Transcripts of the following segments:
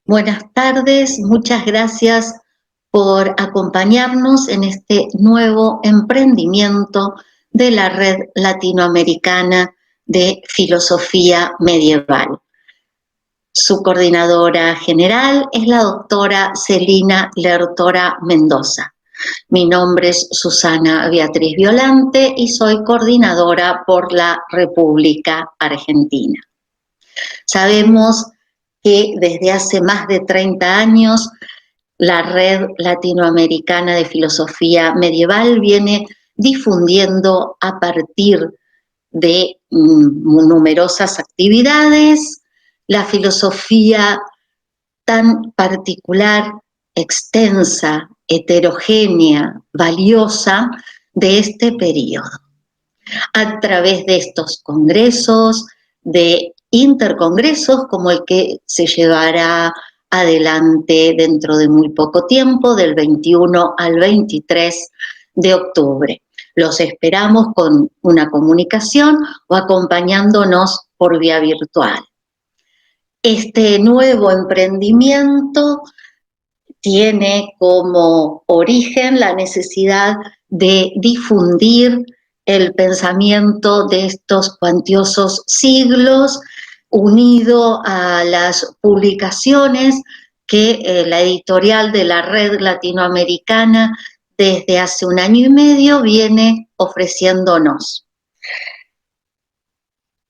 Buenas tardes, muchas gracias por acompañarnos en este nuevo emprendimiento de la Red Latinoamericana de Filosofía Medieval. Su coordinadora general es la doctora Celina Lertora Mendoza. Mi nombre es Susana Beatriz Violante y soy coordinadora por la República Argentina. Sabemos que desde hace más de 30 años la Red Latinoamericana de Filosofía Medieval viene difundiendo a partir de numerosas actividades la filosofía tan particular, extensa, heterogénea, valiosa de este periodo. A través de estos congresos, de intercongresos como el que se llevará adelante dentro de muy poco tiempo, del 21 al 23 de octubre. Los esperamos con una comunicación o acompañándonos por vía virtual. Este nuevo emprendimiento tiene como origen la necesidad de difundir el pensamiento de estos cuantiosos siglos, unido a las publicaciones que la editorial de la Red Latinoamericana desde hace 1 año y medio viene ofreciéndonos.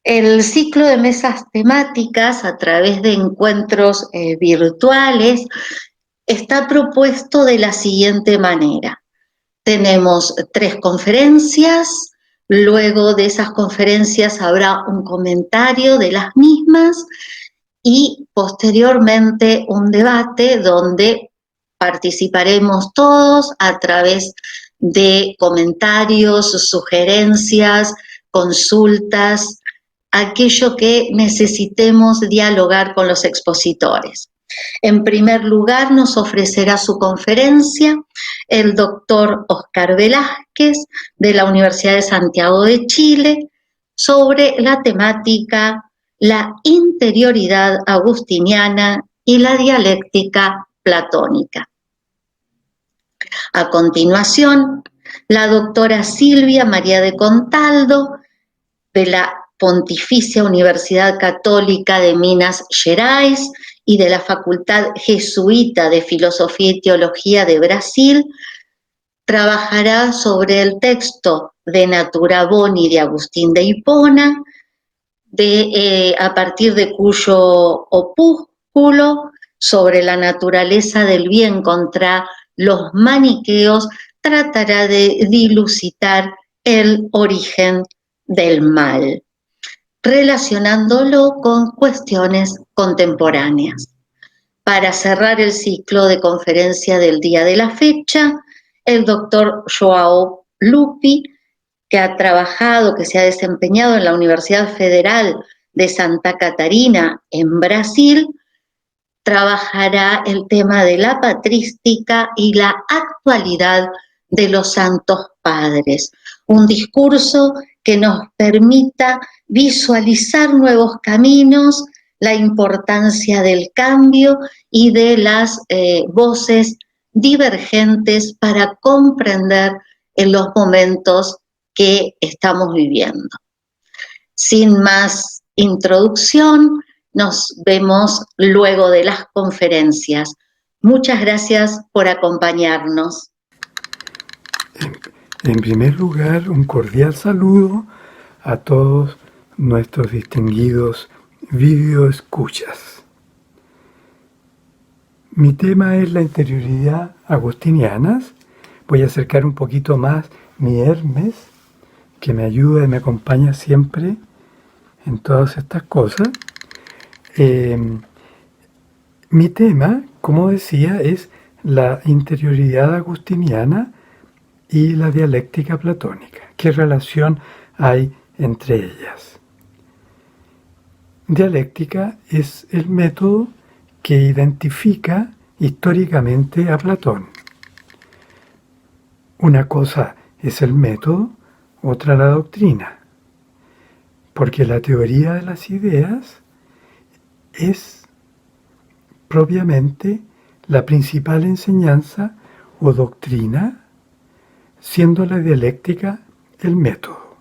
El ciclo de mesas temáticas a través de encuentros virtuales está propuesto de la siguiente manera. Tenemos 3 conferencias, luego de esas conferencias habrá un comentario de las mismas y posteriormente un debate donde participaremos todos a través de comentarios, sugerencias, consultas, aquello que necesitemos dialogar con los expositores. En primer lugar, nos ofrecerá su conferencia el doctor Oscar Velázquez de la Universidad de Santiago de Chile sobre la temática la interioridad agustiniana y la dialéctica platónica. A continuación, la doctora Silvia María de Contaldo de la Pontificia Universidad Católica de Minas Gerais y de la Facultad Jesuita de Filosofía y Teología de Brasil, trabajará sobre el texto de Natura Boni de Agustín de Hipona, a partir de cuyo opúsculo sobre la naturaleza del bien contra los maniqueos tratará de dilucidar el origen del mal, relacionándolo con cuestiones contemporáneas. Para cerrar el ciclo de conferencia del día de la fecha, el doctor João Lupi, que ha trabajado, que se ha desempeñado en la Universidad Federal de Santa Catarina en Brasil, trabajará el tema de la patrística y la actualidad de los santos padres. Un discurso que nos permita visualizar nuevos caminos, la importancia del cambio y de las voces divergentes para comprender en los momentos que estamos viviendo. Sin más introducción, nos vemos luego de las conferencias. Muchas gracias por acompañarnos. En primer lugar, un cordial saludo a todos nuestros distinguidos videoescuchas. Mi tema es la interioridad agustiniana. Voy a acercar un poquito más mi Hermes, que me ayuda y me acompaña siempre en todas estas cosas. Mi tema, como decía, es la interioridad agustiniana y la dialéctica platónica. ¿Qué relación hay entre ellas? Dialéctica es el método que identifica históricamente a Platón. Una cosa es el método, otra la doctrina, porque la teoría de las ideas es propiamente la principal enseñanza o doctrina, siendo la dialéctica el método.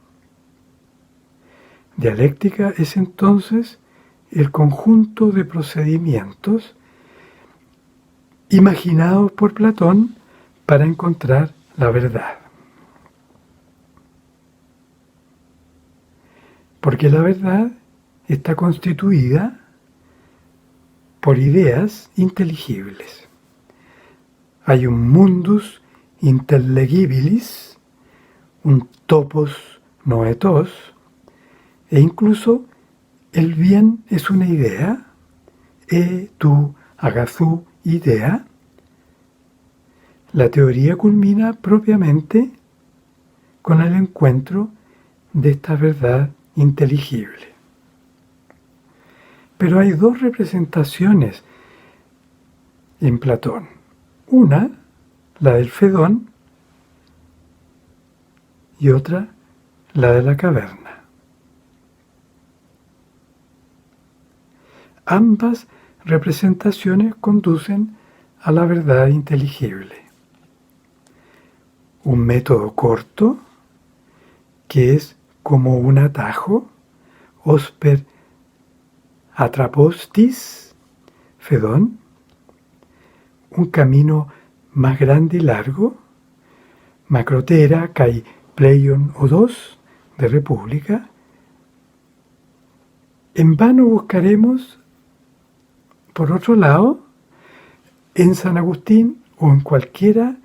Dialéctica es entonces el conjunto de procedimientos imaginados por Platón para encontrar la verdad. Porque la verdad está constituida por ideas inteligibles. Hay un mundus intellegibilis, un topos noetos, e incluso el bien es una idea, tu agazú idea. La teoría culmina propiamente con el encuentro de esta verdad inteligible. Pero hay dos representaciones en Platón. Una, la del Fedón, y otra, la de la caverna. Ambas representaciones conducen a la verdad inteligible. Un método corto, que es como un atajo, osper atrapostis, Fedón, un camino más grande y largo, macrotera kai pleion o dos, de República. En vano buscaremos, por otro lado, en San Agustín o en cualquiera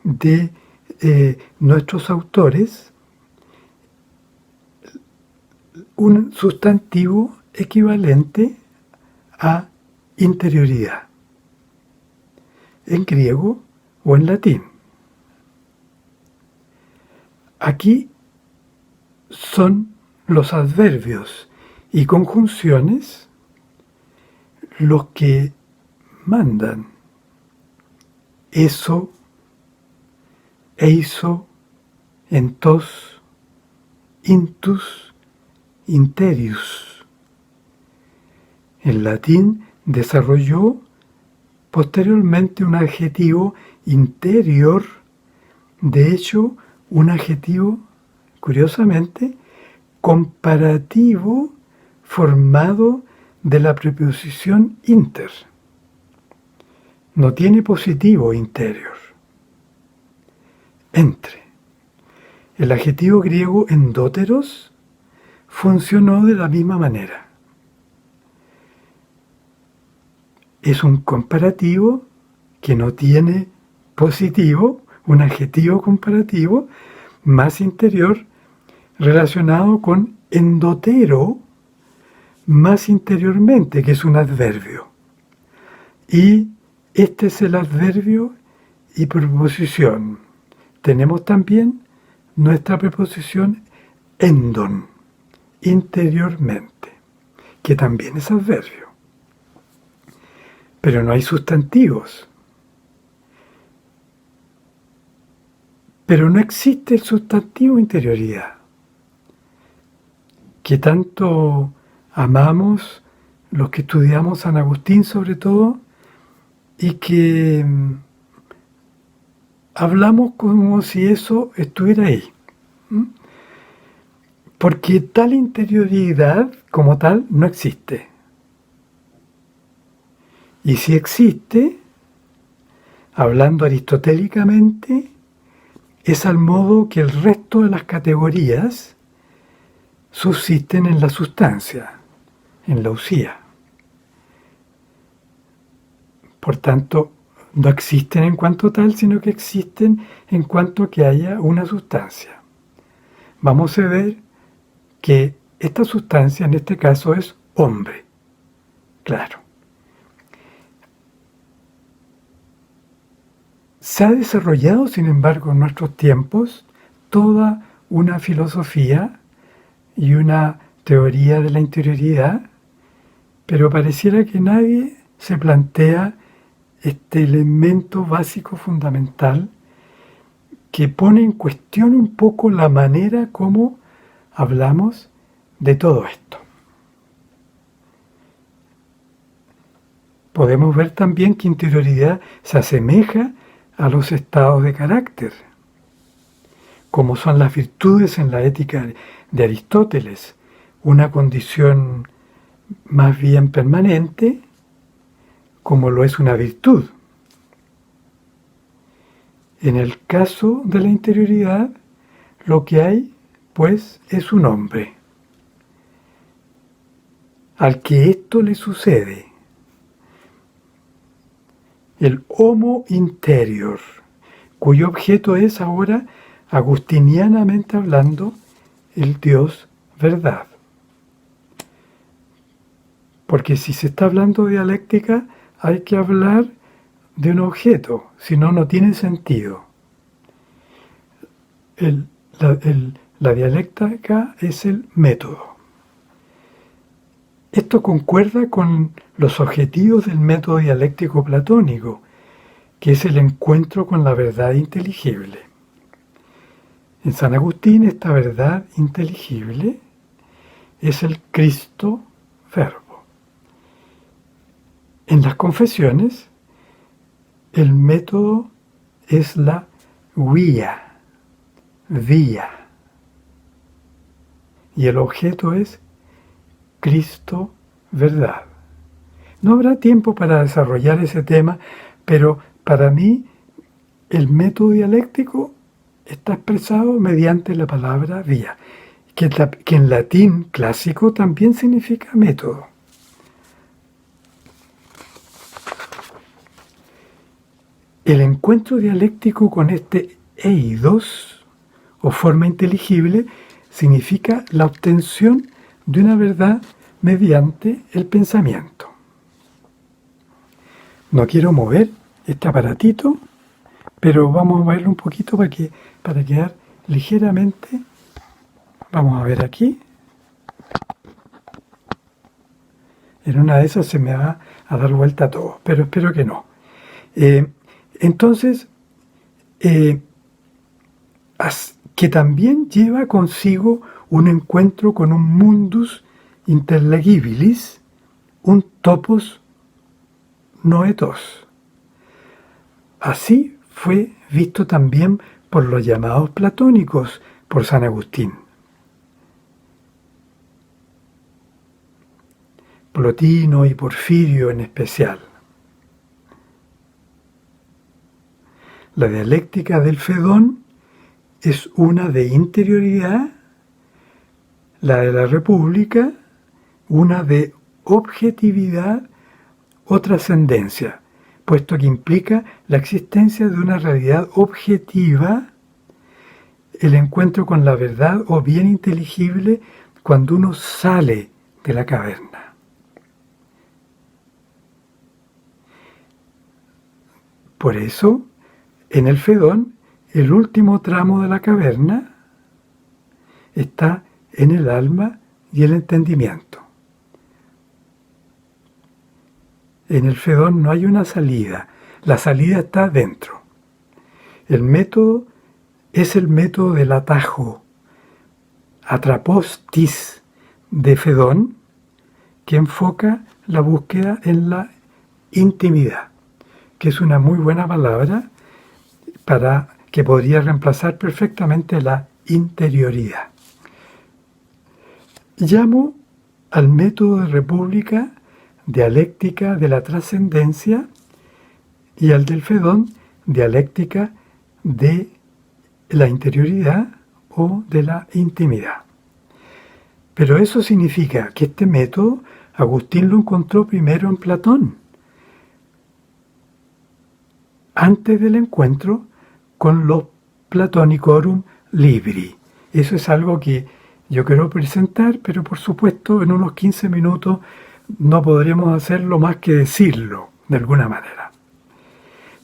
de nuestros autores, un sustantivo equivalente a interioridad, en griego o en latín. Aquí son los adverbios y conjunciones los que mandan. Eso, eiso, entos, intus, interius. El latín desarrolló posteriormente un adjetivo interior, de hecho, un adjetivo, curiosamente, comparativo formado de la preposición inter. No tiene positivo interior. Entre. El adjetivo griego endóteros funcionó de la misma manera. Es un comparativo que no tiene positivo, un adjetivo comparativo más interior relacionado con endotero más interiormente, que es un adverbio. Y este es el adverbio y preposición. Tenemos también nuestra preposición endon, interiormente, que también es adverbio. Pero no hay sustantivos. Pero no existe el sustantivo interioridad, que tanto amamos los que estudiamos San Agustín sobre todo, y que hablamos como si eso estuviera ahí. Porque tal interioridad como tal no existe. Y si existe, hablando aristotélicamente, es al modo que el resto de las categorías subsisten en la sustancia, en la usía. Por tanto, no existen en cuanto tal, sino que existen en cuanto que haya una sustancia. Vamos a ver que esta sustancia en este caso es hombre. Claro. Se ha desarrollado, sin embargo, en nuestros tiempos toda una filosofía y una teoría de la interioridad, pero pareciera que nadie se plantea este elemento básico fundamental que pone en cuestión un poco la manera como hablamos de todo esto. podemos ver también que interioridad se asemeja a los estados de carácter, como son las virtudes en la ética de Aristóteles, una condición más bien permanente, como lo es una virtud. En el caso de la interioridad, lo que hay, pues, es un hombre, al que esto le sucede, el homo interior, cuyo objeto es ahora, agustinianamente hablando, el Dios verdad. Porque si se está hablando de dialéctica, hay que hablar de un objeto, si no, no tiene sentido. La dialéctica es el método. Esto concuerda con los objetivos del método dialéctico platónico, que es el encuentro con la verdad inteligible. En San Agustín, esta verdad inteligible es el Cristo Verbo. En las confesiones, el método es la vía, y el objeto es Cristo verdad. No habrá tiempo para desarrollar ese tema, pero para mí el método dialéctico está expresado mediante la palabra vía, que en latín clásico también significa método. El encuentro dialéctico con este eidos, o forma inteligible, significa la obtención de una verdad mediante el pensamiento. No quiero mover este aparatito, pero vamos a moverlo un poquito para quedar ligeramente. Vamos a ver aquí. En una de esas se me va a dar vuelta todo, pero espero que no. Entonces, que también lleva consigo un encuentro con un mundus interlegibilis, un topos noetos. Así fue visto también por los llamados platónicos, por San Agustín. Plotino y Porfirio en especial. La dialéctica del Fedón es una de interioridad, la de la República, una de objetividad o trascendencia, puesto que implica la existencia de una realidad objetiva, el encuentro con la verdad o bien inteligible cuando uno sale de la caverna. Por eso, en el Fedón, el último tramo de la caverna está en el alma y el entendimiento. En el Fedón no hay una salida, la salida está dentro. El método es el método del atajo, atrapostis de Fedón, que enfoca la búsqueda en la intimidad, que es una muy buena palabra que podría reemplazar perfectamente la interioridad. Llamo al método de República dialéctica de la trascendencia y al del Fedón dialéctica de la interioridad o de la intimidad. Pero eso significa que este método Agustín lo encontró primero en Platón, antes del encuentro con los Platonicorum Libri. Eso es algo que yo quiero presentar, pero por supuesto en unos 15 minutos no podremos hacerlo más que decirlo de alguna manera.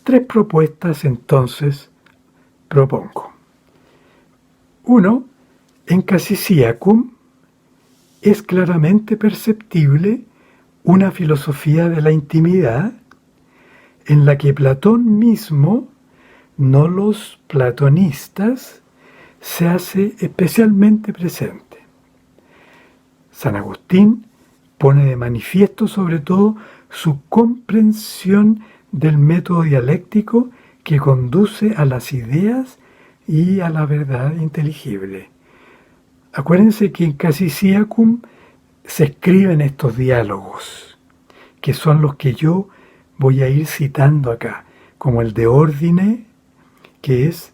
3 propuestas entonces propongo. 1. En Cassisiacum es claramente perceptible una filosofía de la intimidad en la que Platón mismo, no los platonistas, se hace especialmente presente. San Agustín pone de manifiesto sobre todo su comprensión del método dialéctico que conduce a las ideas y a la verdad inteligible. Acuérdense que en Cassisiacum se escriben estos diálogos, que son los que yo voy a ir citando acá, como el de Ordine, que es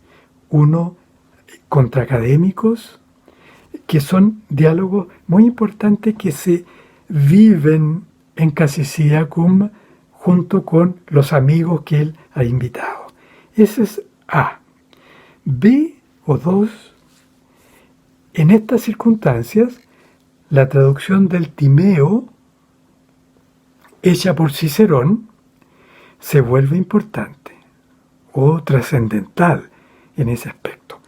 uno contra académicos, que son diálogos muy importantes que se viven en Cassisiacum junto con los amigos que él ha invitado. Ese es A. B o 2. En estas circunstancias, la traducción del Timeo, hecha por Cicerón, se vuelve importante o trascendental en ese aspecto.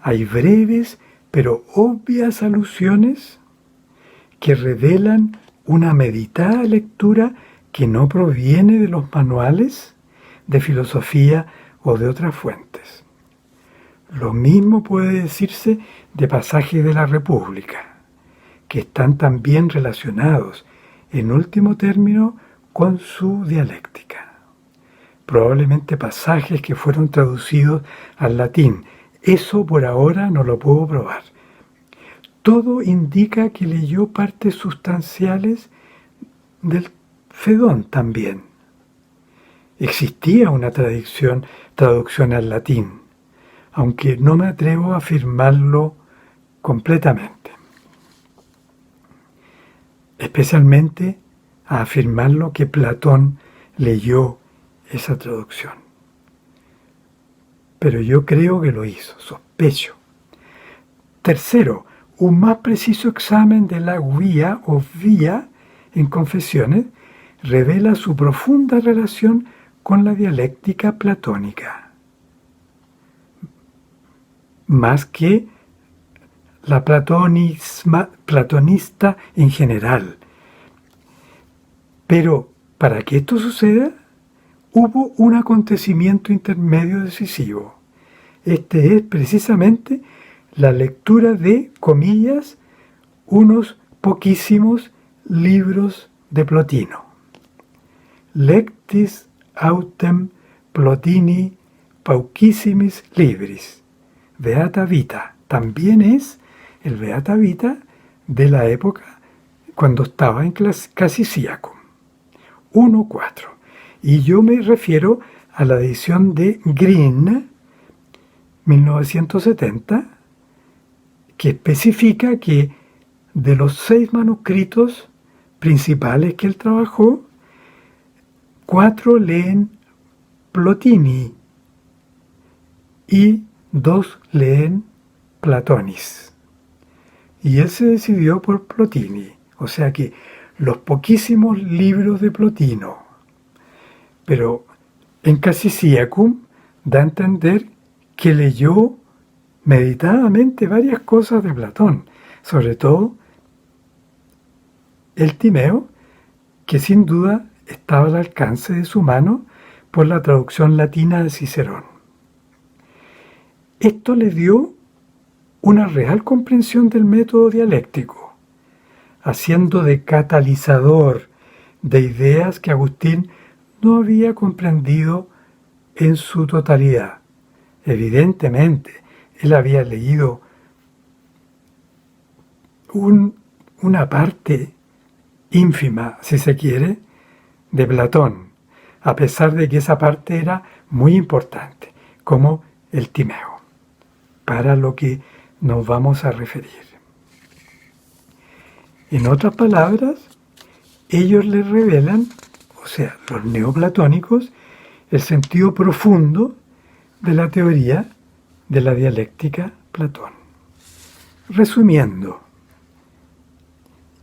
Hay breves pero obvias alusiones que revelan una meditada lectura que no proviene de los manuales de filosofía o de otras fuentes. Lo mismo puede decirse de pasajes de la República, que están también relacionados, en último término, con su dialéctica. Probablemente pasajes que fueron traducidos al latín. Eso por ahora no lo puedo probar. Todo indica que leyó partes sustanciales del Fedón también. Existía una traducción al latín, aunque no me atrevo a afirmarlo completamente. Especialmente a afirmarlo que Platón leyó esa traducción. Pero yo creo que lo hizo, sospecho. Tercero, un más preciso examen de la guía o vía en Confesiones revela su profunda relación con la dialéctica platónica, más que la platonista en general. Pero para que esto suceda, hubo un acontecimiento intermedio decisivo. Este es precisamente la lectura de, comillas, unos poquísimos libros de Plotino. Lectis autem Plotini paucissimis libris. Beata Vita. También es el Beata Vita de la época cuando estaba en Cassisiacum. 1.4. Y yo me refiero a la edición de Green, 1970, que especifica que de los 6 manuscritos principales que él trabajó, 4 leen Plotini y 2 leen Platonis. Y él se decidió por Plotini, o sea que los poquísimos libros de Plotino. Pero en Cassisiacum da a entender que leyó meditadamente varias cosas de Platón, sobre todo el Timeo, que sin duda estaba al alcance de su mano por la traducción latina de Cicerón. Esto le dio una real comprensión del método dialéctico, haciendo de catalizador de ideas que Agustín no había comprendido en su totalidad. Evidentemente, él había leído una parte ínfima, si se quiere, de Platón, a pesar de que esa parte era muy importante, como el Timeo, para lo que nos vamos a referir. En otras palabras, ellos le revelan, o sea, los neoplatónicos, el sentido profundo de la teoría de la dialéctica Platón. Resumiendo,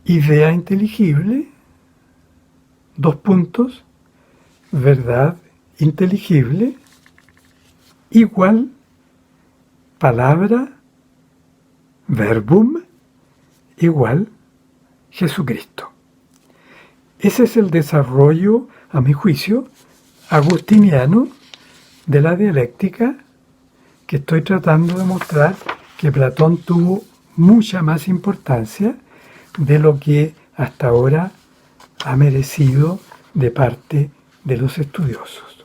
idea inteligible, 2 puntos, verdad inteligible, igual palabra, verbum, igual Jesucristo. Ese es el desarrollo, a mi juicio, agustiniano de la dialéctica, que estoy tratando de mostrar que Platón tuvo mucha más importancia de lo que hasta ahora ha merecido de parte de los estudiosos.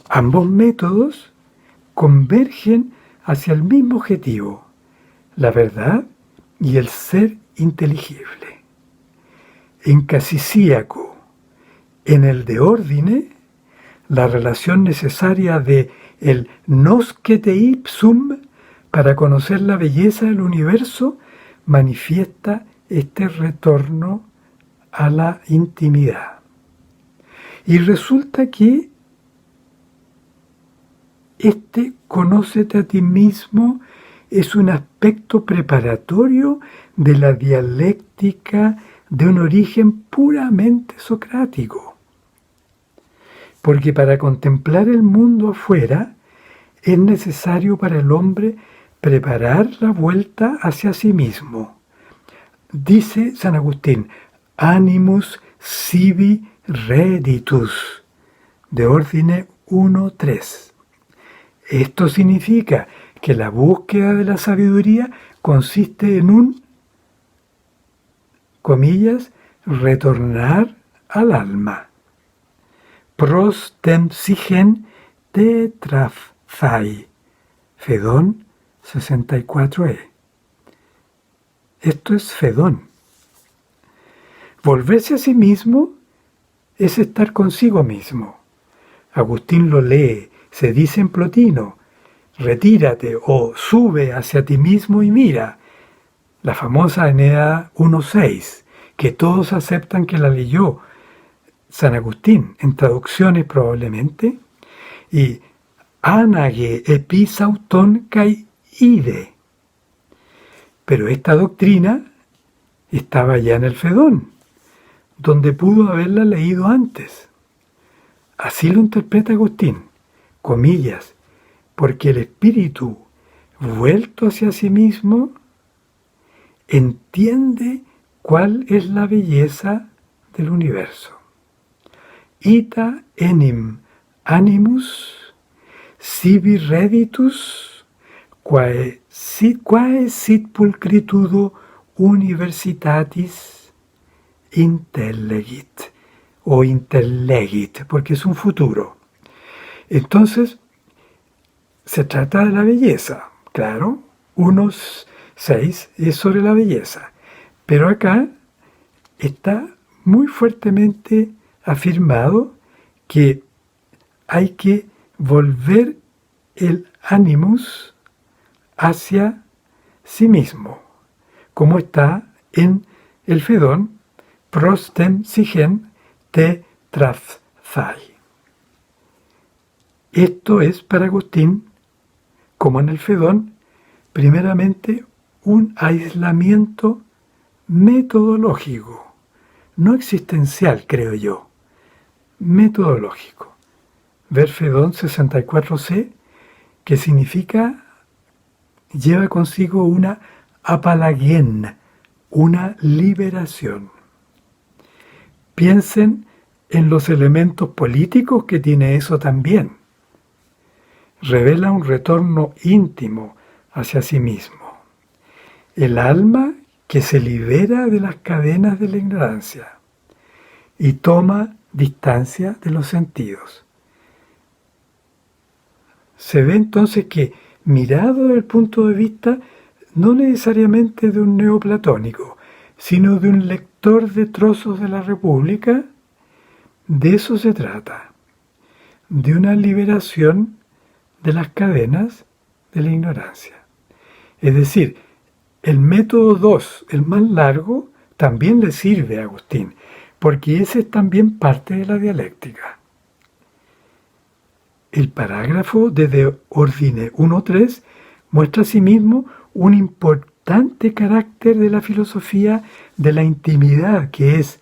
Ambos métodos convergen hacia el mismo objetivo, la verdad y el ser inteligible. En Casicíaco, en el de Ordine, la relación necesaria de el noscete ipsum para conocer la belleza del universo manifiesta este retorno a la intimidad. Y resulta que este conócete a ti mismo es un aspecto preparatorio de la dialéctica de un origen puramente socrático. Porque para contemplar el mundo afuera es necesario para el hombre preparar la vuelta hacia sí mismo. Dice San Agustín, animus sibi reditus, de Ordine 1.3. Esto significa que la búsqueda de la sabiduría consiste en un, comillas, retornar al alma. Pros tem sigen tetrafthai, Fedón 64e. Esto es Fedón. Volverse a sí mismo es estar consigo mismo. Agustín lo lee, se dice en Plotino, retírate o sube hacia ti mismo y mira. La famosa Eneida 1.6, que todos aceptan que la leyó San Agustín, en traducciones probablemente, y anage episauton kai ide. Pero esta doctrina estaba ya en el Fedón, donde pudo haberla leído antes. Así lo interpreta Agustín, comillas, porque el espíritu, vuelto hacia sí mismo, entiende cuál es la belleza del universo. Ita enim animus sibi reditus quae sit pulcritudo universitatis intellegit o intellegit, porque es un futuro. Entonces, se trata de la belleza, claro, 1.6 es sobre la belleza, pero acá está muy fuertemente afirmado que hay que volver el animus hacia sí mismo, como está en el Fedón, pros tem sigen te trafthai. Esto es para Agustín, como en el Fedón, primeramente un aislamiento metodológico, no existencial, creo yo, metodológico. Ver Fedón 64c, que significa, lleva consigo una apalagien, una liberación. Piensen en los elementos políticos que tiene eso también. Revela un retorno íntimo hacia sí mismo. El alma que se libera de las cadenas de la ignorancia y toma distancia de los sentidos. Se ve entonces que, mirado desde el punto de vista no necesariamente de un neoplatónico, sino de un lector de trozos de la República, de eso se trata, de una liberación de las cadenas de la ignorancia. Es decir, el método 2, el más largo, también le sirve a Agustín, porque ese es también parte de la dialéctica. El parágrafo de Ordine 1.3 muestra asimismo un importante carácter de la filosofía de la intimidad, que es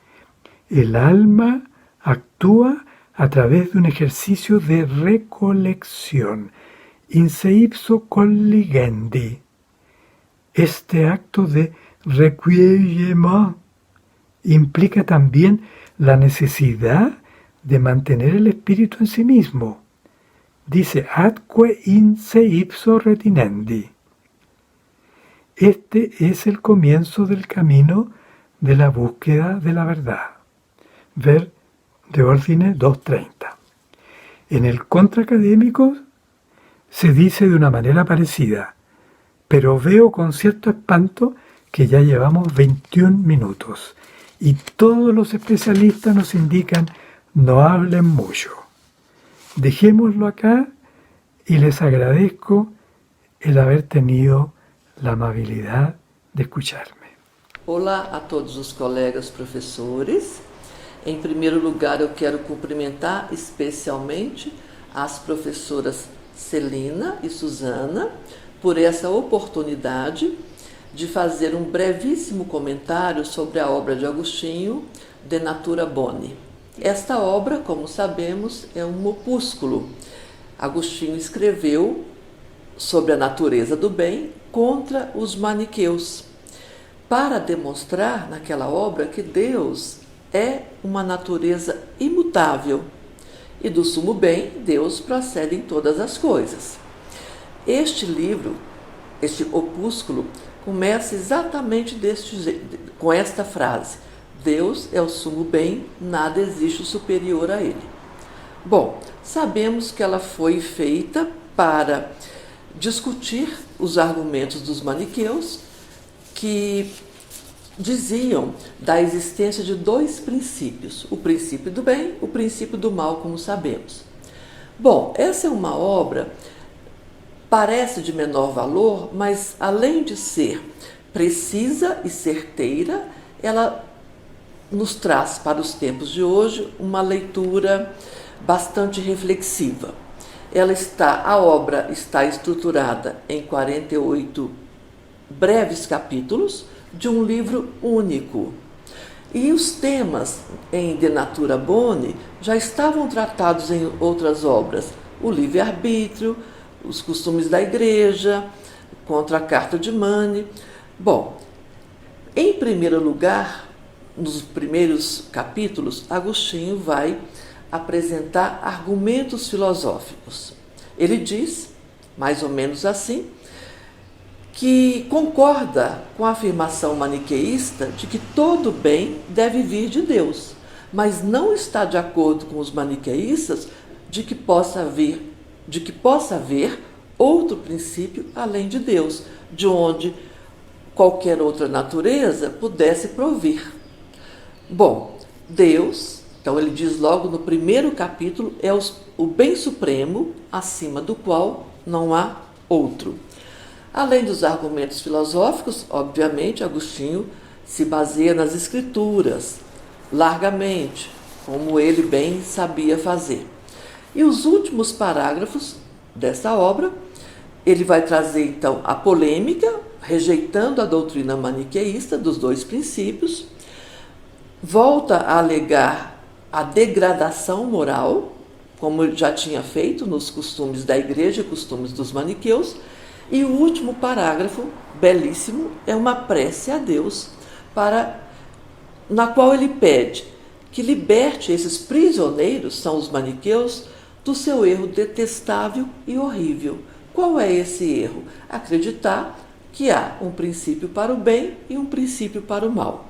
el alma actúa a través de un ejercicio de recolección, in se ipso colligendi. Este acto de recueillement implica también la necesidad de mantener el espíritu en sí mismo. Dice, atque in se ipso retinendi. Este es el comienzo del camino de la búsqueda de la verdad. Ver de Ordine 230. En el contraacadémico se dice de una manera parecida, pero veo con cierto espanto que ya llevamos 21 minutos y todos los especialistas nos indican no hablen mucho. Dejémoslo acá y les agradezco el haber tenido la amabilidad de escucharme. Olá a todos os colegas professores. Em primeiro lugar, eu quero cumprimentar especialmente as professoras Celina e Suzana por essa oportunidade de fazer um brevíssimo comentário sobre a obra de Agostinho, De Natura Boni. Esta obra, como sabemos, é um opúsculo. Agostinho escreveu sobre a natureza do bem contra os maniqueus, para demonstrar naquela obra que Deus é uma natureza imutável e do sumo bem Deus procede em todas as coisas. Este livro, este opúsculo, começa exatamente com esta frase: Deus é o sumo bem, nada existe superior a ele. Bom, sabemos que ela foi feita para discutir os argumentos dos maniqueus, que diziam da existência de dois princípios, o princípio do bem, o princípio do mal, como sabemos. Bom, essa é uma obra, parece de menor valor, mas além de ser precisa e certeira, ela nos traz para os tempos de hoje uma leitura bastante reflexiva. A obra está estruturada em 48 breves capítulos de um livro único. E os temas em De Natura Boni já estavam tratados em outras obras: o livre-arbítrio, os costumes da igreja, contra a Carta de Mani. Bom, em primeiro lugar, nos primeiros capítulos, Agostinho vai apresentar argumentos filosóficos. Ele diz, mais ou menos assim, que concorda com a afirmação maniqueísta de que todo bem deve vir de Deus, mas não está de acordo com os maniqueístas de que possa haver outro princípio além de Deus, de onde qualquer outra natureza pudesse provir. Bom, Deus, então ele diz logo no primeiro capítulo, é o bem supremo, acima do qual não há outro. Além dos argumentos filosóficos, obviamente, Agostinho se baseia nas escrituras, largamente, como ele bem sabia fazer. E os últimos parágrafos dessa obra, ele vai trazer então a polêmica, rejeitando a doutrina maniqueísta dos dois princípios, volta a alegar a degradação moral, como ele já tinha feito nos costumes da igreja e costumes dos maniqueus. E o último parágrafo, belíssimo, é uma prece a Deus, na qual ele pede que liberte esses prisioneiros, são os maniqueus, do seu erro detestável e horrível. Qual é esse erro? Acreditar que há um princípio para o bem e um princípio para o mal.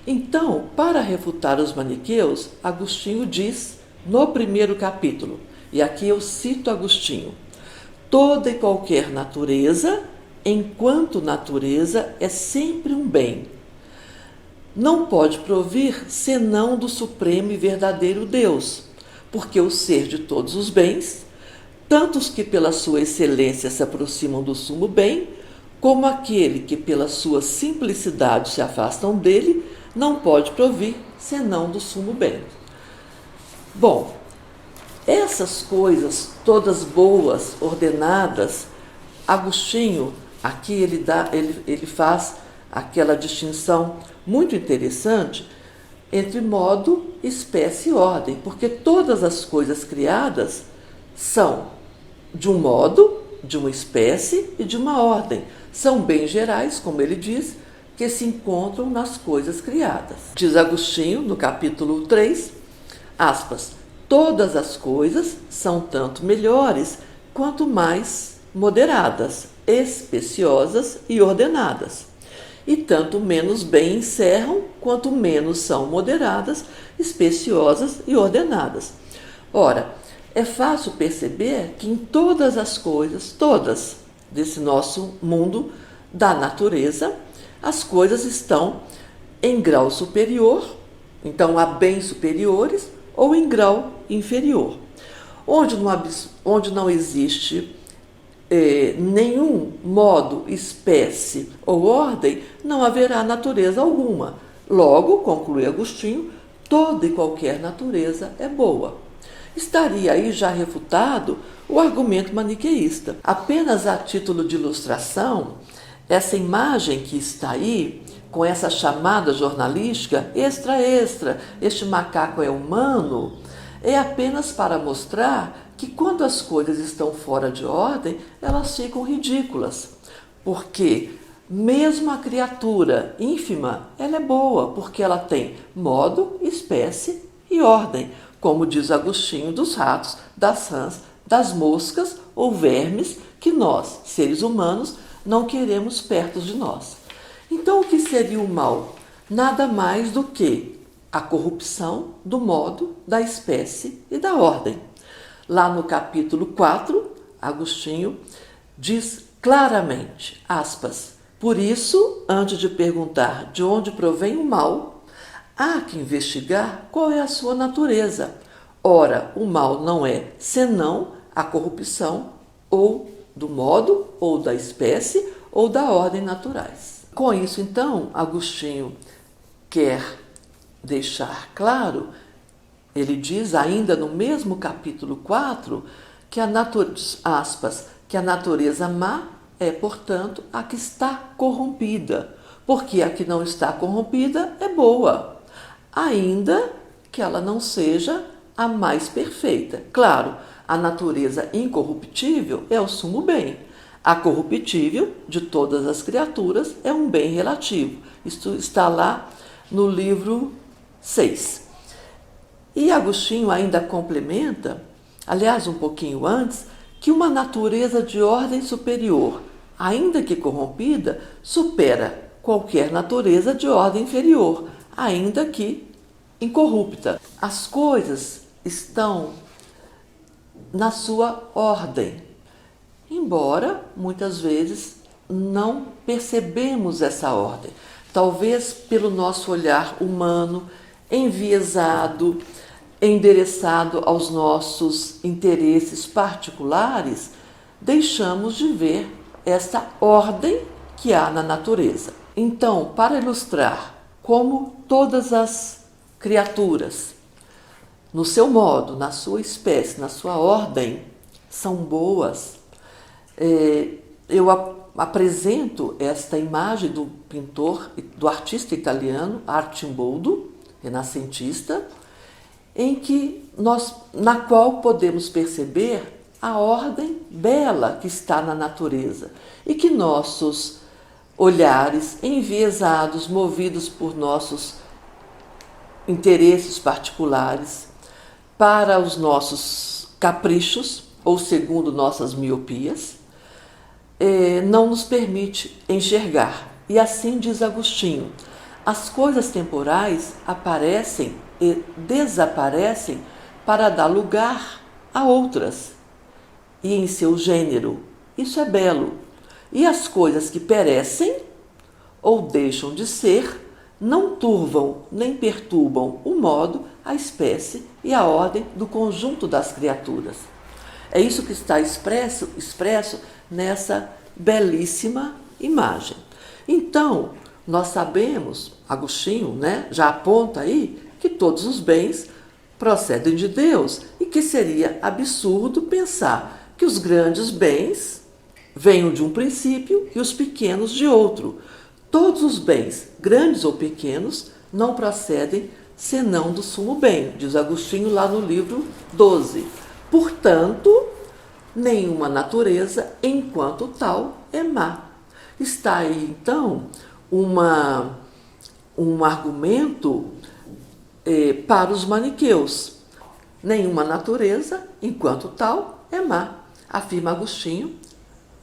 Então, para refutar os maniqueus, Agostinho diz no primeiro capítulo, e aqui eu cito Agostinho: toda e qualquer natureza, enquanto natureza, é sempre um bem. Não pode provir senão do supremo e verdadeiro Deus, porque o ser de todos os bens, tanto os que pela sua excelência se aproximam do sumo bem, como aquele que pela sua simplicidade se afastam dele, não pode provir senão do sumo bem. Bom, essas coisas todas boas, ordenadas, Agostinho, aqui ele faz aquela distinção muito interessante entre modo, espécie e ordem, porque todas as coisas criadas são de um modo, de uma espécie e de uma ordem. São bens gerais, como ele diz, que se encontram nas coisas criadas. Diz Agostinho, no capítulo 3, aspas, todas as coisas são tanto melhores quanto mais moderadas, especiosas e ordenadas. e tanto menos bem encerram, quanto menos são moderadas, especiosas e ordenadas. Ora, é fácil perceber que em todas as coisas, todas desse nosso mundo da natureza, as coisas estão em grau superior, então há bens superiores, ou em grau inferior. Onde não existe nenhum modo, espécie ou ordem, não haverá natureza alguma. Logo, conclui Agostinho, toda e qualquer natureza é boa. Estaria aí já refutado o argumento maniqueísta. Apenas a título de ilustração, essa imagem que está aí, com essa chamada jornalística, extra, este macaco é humano, é apenas para mostrar que quando as coisas estão fora de ordem, elas ficam ridículas. Porque mesmo a criatura ínfima, ela é boa, porque ela tem modo, espécie e ordem, como diz Agostinho, dos ratos, das rãs, das moscas ou vermes que nós, seres humanos, não queremos perto de nós. Então, o que seria o mal? Nada mais do que a corrupção do modo, da espécie e da ordem. Lá no capítulo 4, Agostinho diz claramente, aspas, por isso, antes de perguntar de onde provém o mal, há que investigar qual é a sua natureza. Ora, o mal não é senão a corrupção ou do modo, ou da espécie, ou da ordem naturais. Com isso, então, Agostinho quer deixar claro, ele diz ainda no mesmo capítulo 4, que a natureza má é, portanto, a que está corrompida, porque a que não está corrompida é boa, ainda que ela não seja a mais perfeita. Claro, a natureza incorruptível é o sumo bem. A corruptível de todas as criaturas é um bem relativo. Isto está lá no livro 6. E Agostinho ainda complementa, aliás, um pouquinho antes, que uma natureza de ordem superior, ainda que corrompida, supera qualquer natureza de ordem inferior, ainda que incorrupta. As coisas estão na sua ordem, embora muitas vezes não percebemos essa ordem. Talvez pelo nosso olhar humano, enviesado, endereçado aos nossos interesses particulares, deixamos de ver esta ordem que há na natureza. Então, para ilustrar como todas as criaturas, no seu modo, na sua espécie, na sua ordem, são boas, eu apresento esta imagem do pintor, do artista italiano Arcimboldo, renascentista, na qual podemos perceber a ordem bela que está na natureza e que nossos olhares enviesados, movidos por nossos interesses particulares, para os nossos caprichos ou segundo nossas miopias, não nos permite enxergar. E assim diz Agostinho, as coisas temporais aparecem e desaparecem para dar lugar a outras, e em seu gênero. Isso é belo. E as coisas que perecem ou deixam de ser não turvam nem perturbam o modo, a espécie e a ordem do conjunto das criaturas. É isso que está expresso nessa belíssima imagem. Então, nós sabemos, Agostinho, já aponta aí, que todos os bens procedem de Deus e que seria absurdo pensar que os grandes bens venham de um princípio e os pequenos de outro. Todos os bens, grandes ou pequenos, não procedem senão do sumo bem, diz Agostinho lá no livro 12. Portanto, nenhuma natureza, enquanto tal, é má. Está aí, então, um argumento para os maniqueus. Nenhuma natureza, enquanto tal, é má, afirma Agostinho,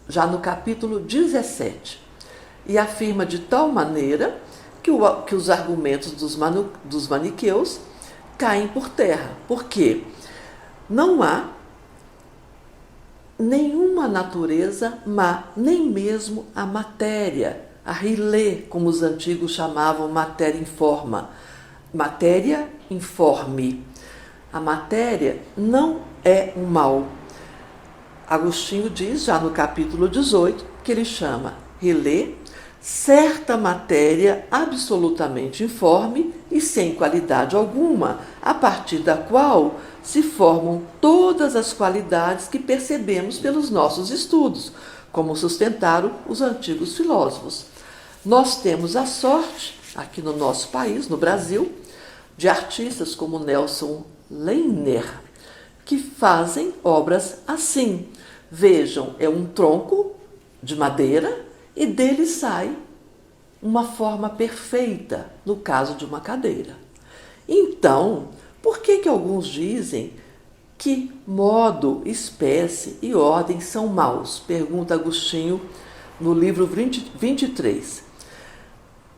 já no capítulo 17. e afirma de tal maneira que os argumentos dos maniqueus caem por terra. Por quê? Não há nenhuma natureza má, nem mesmo a matéria, a rilê, como os antigos chamavam matéria informe. A matéria não é um mal. Agostinho diz, já no capítulo 18, que ele chama rilê certa matéria absolutamente informe e sem qualidade alguma, a partir da qual se formam todas as qualidades que percebemos pelos nossos estudos, como sustentaram os antigos filósofos. Nós temos a sorte, aqui no nosso país, no Brasil, de artistas como Nelson Leiner, que fazem obras assim. Vejam, é um tronco de madeira e dele sai uma forma perfeita, no caso de uma cadeira. Então, por que alguns dizem que modo, espécie e ordem são maus? Pergunta Agostinho no livro 23.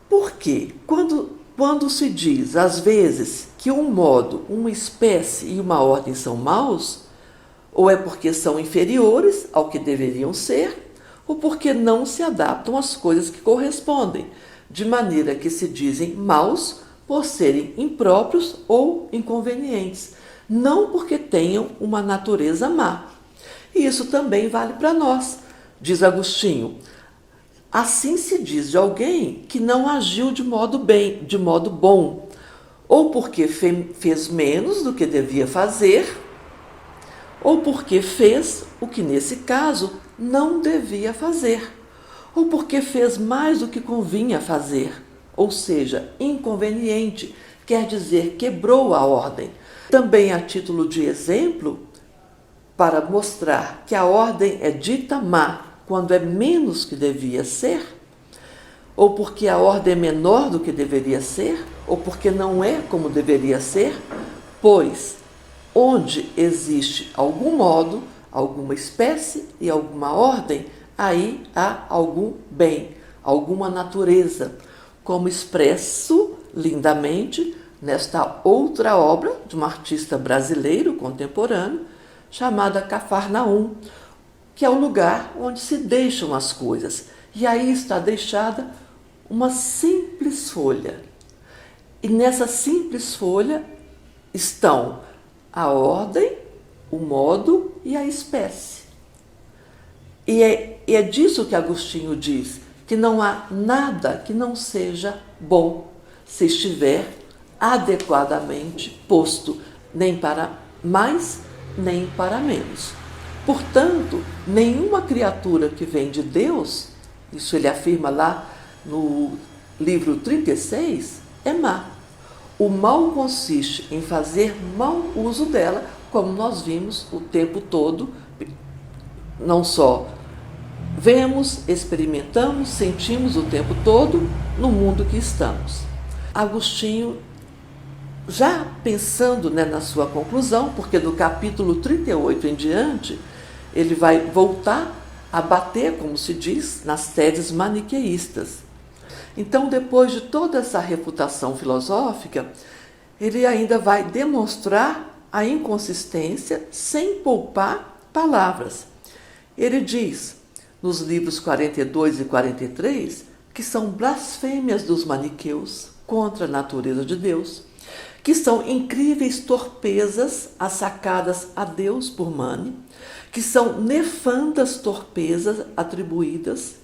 Porque quando se diz, às vezes, que um modo, uma espécie e uma ordem são maus, ou é porque são inferiores ao que deveriam ser, ou porque não se adaptam às coisas que correspondem, de maneira que se dizem maus por serem impróprios ou inconvenientes, não porque tenham uma natureza má. E isso também vale para nós, diz Agostinho. Assim se diz de alguém que não agiu de modo bom, ou porque fez menos do que devia fazer, ou porque fez o que nesse caso não devia fazer, ou porque fez mais do que convinha fazer, ou seja, inconveniente, quer dizer, quebrou a ordem. Também a título de exemplo, para mostrar que a ordem é dita má quando é menos que devia ser, ou porque a ordem é menor do que deveria ser, ou porque não é como deveria ser, pois onde existe algum modo, alguma espécie e alguma ordem, aí há algum bem, alguma natureza, como expresso lindamente nesta outra obra de um artista brasileiro contemporâneo, chamada Cafarnaum, que é o lugar onde se deixam as coisas. E aí está deixada uma simples folha. E nessa simples folha estão a ordem, o modo e a espécie. E é disso que Agostinho diz, que não há nada que não seja bom, se estiver adequadamente posto, nem para mais, nem para menos. Portanto, nenhuma criatura que vem de Deus, isso ele afirma lá no livro 36, é má. O mal consiste em fazer mau uso dela, como nós vimos o tempo todo, não só vemos, experimentamos, sentimos o tempo todo no mundo que estamos. Agostinho, já pensando na sua conclusão, porque do capítulo 38 em diante, ele vai voltar a bater, como se diz, nas teses maniqueístas. Então, depois de toda essa refutação filosófica, ele ainda vai demonstrar a inconsistência sem poupar palavras. Ele diz, nos livros 42 e 43, que são blasfêmias dos maniqueus contra a natureza de Deus, que são incríveis torpezas assacadas a Deus por Mani, que são nefandas torpezas atribuídas,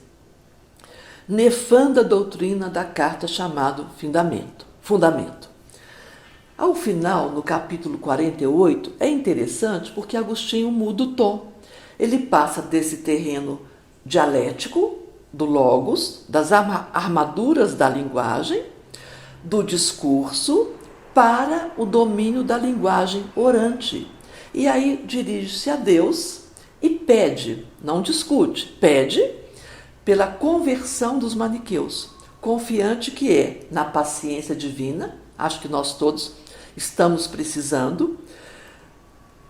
nefanda doutrina da carta chamado Fundamento. Ao final, no capítulo 48, é interessante porque Agostinho muda o tom. Ele passa desse terreno dialético, do logos, das armaduras da linguagem, do discurso, para o domínio da linguagem orante. E aí dirige-se a Deus e pede, não discute, pede pela conversão dos maniqueus, confiante que é na paciência divina, acho que nós todos estamos precisando,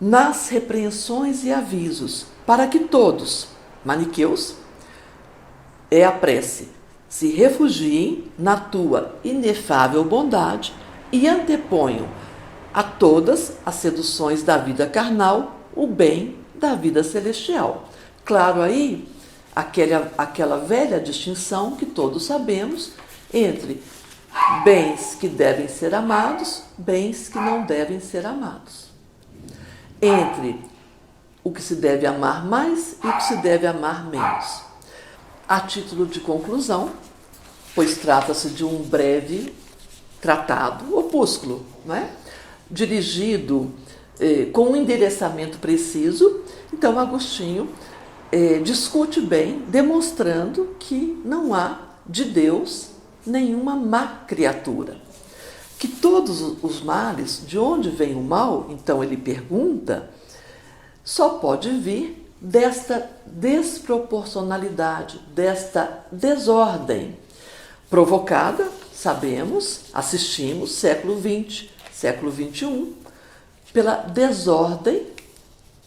nas repreensões e avisos, para que todos, maniqueus, é a prece, se refugiem na tua inefável bondade e anteponham a todas as seduções da vida carnal o bem da vida celestial. Claro, aí, aquela velha distinção que todos sabemos entre bens que devem ser amados, bens que não devem ser amados. Entre o que se deve amar mais e o que se deve amar menos. A título de conclusão, pois trata-se de um breve tratado, opúsculo, não é? Dirigido com um endereçamento preciso, então Agostinho discute bem, demonstrando que não há de Deus nenhuma má criatura. Que todos os males, de onde vem o mal, então ele pergunta, só pode vir desta desproporcionalidade, desta desordem, provocada, sabemos, assistimos, século XX, século XXI, pela desordem